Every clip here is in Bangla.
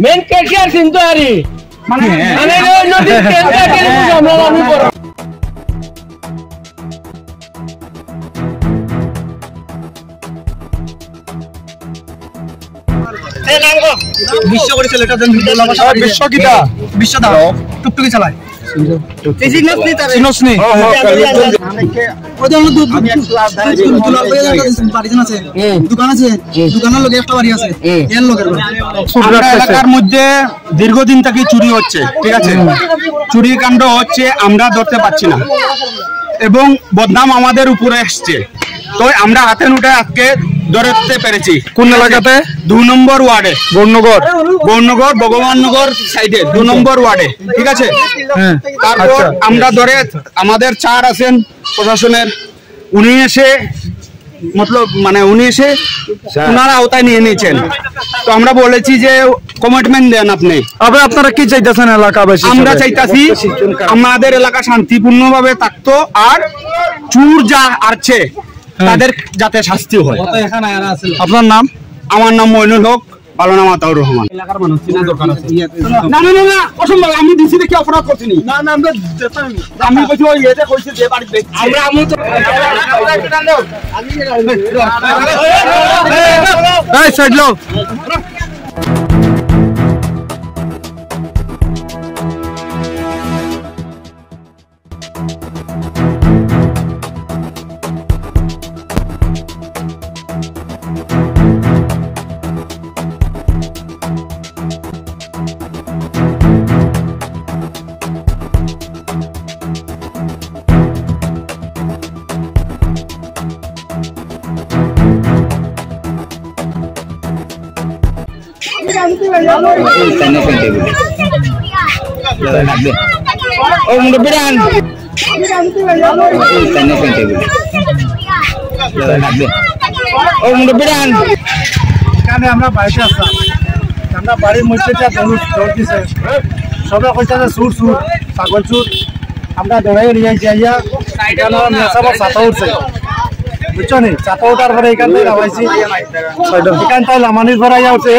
মেন কেটিআর কিন্তু আরে মানে নদী কেটিআর আমরা আমি করব এই নামগো বিশ্ব করে ছেলেটা দেন বিশ্ব কিটা বিশ্ব দাও টুকটুকি চালায় এই জিনিস নি তারে জিনিস নি ওই জন্য আমি এক ক্লাস বাড়িতে আছে দোকান আছে দোকানের লগে একটা বাড়ি আছে এর লগের এলাকার মধ্যে দীর্ঘদিন থেকে চুরি হচ্ছে ঠিক আছে চুরি কাণ্ড হচ্ছে আমরা ধরতে পারছি না এবং বদনাম আমাদের উপরে আসছে তো আমরা হাতে উঠে আজকে ধরতে পেরেছি কোন এলাকাতে 2 নম্বর ওয়ার্ডে গৌরনগর ভগবাননগর সাইডে 2 নম্বর ওয়ার্ডে ঠিক আছে তারপর আমরা ধরে আমাদের চার আছেন প্রশাসনের উনি এসে মতলব মানে উনি এসে ওনারা আওতায় নিয়ে নিয়েছেন তো আমরা বলেছি যে কমিটমেন্ট দেন আপনি আপনারা কি চাইতেছেন এলাকাবাসী আমরা চাইতাছি আমাদের এলাকা শান্তিপূর্ণভাবে থাকতো আর চুর যা আসছে তাদের যাতে শাস্তি হয় আপনার নাম আমার নাম মইনুল হক পালনা মাতাউর রহমান এলাকার মানুষ চিনা দরকার আছে না না না অসম্ভব আমি দিছি দেখি অপরাধ করছি না না আমরা আমি কইছি ওই এতে কইছে যে বাড়ি দেখছি আমরা আমি তো এই সাইড লো আমরা বাড়িতে আসলাম আমরা বাড়ির মধ্যে দৌড় দিছে সবাই কইছে সুর সুর ছাগল চুর আমরা দৌড়াই নিয়ে যাইয়া ছাতা উঠছে বুঝছো নি ছাতা ওঠার পরে এখান থেকে নামাইছি এখান থেকে লামানির পরে উঠছে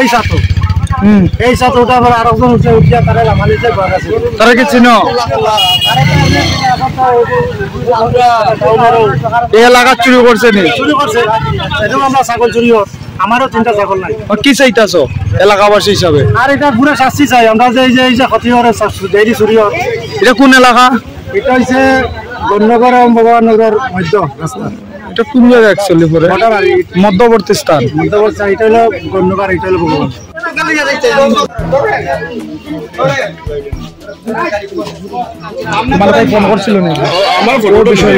এই সাথে ওঠার পরে আরেকজন উঠে উঠিয়া তারা লামানির তারা কি চিনো এই এলাকা চুরি করছে নি চুরি করছে এরকম আমরা ছাগল চুরি হোক আমারও চিন্তা ছাগল নাই কি চাইতাছো এলাকাবাসী হিসাবে আর এটা পুরো শাস্তি চাই আমরা যে এই যে ক্ষতি হরে ডেইরি চুরি হোক এটা কোন এলাকা এটা হচ্ছে গৌরনগর এবং ভগবাননগর মধ্য রাস্তা এটা কোন জায়গা অ্যাকচুয়ালি পরে মধ্যবর্তী স্থান মধ্যবর্তী এটা হলো গৌরনগর এটা হলো ভগবান আমার ফোন করছিল না আমার ফোন বিষয়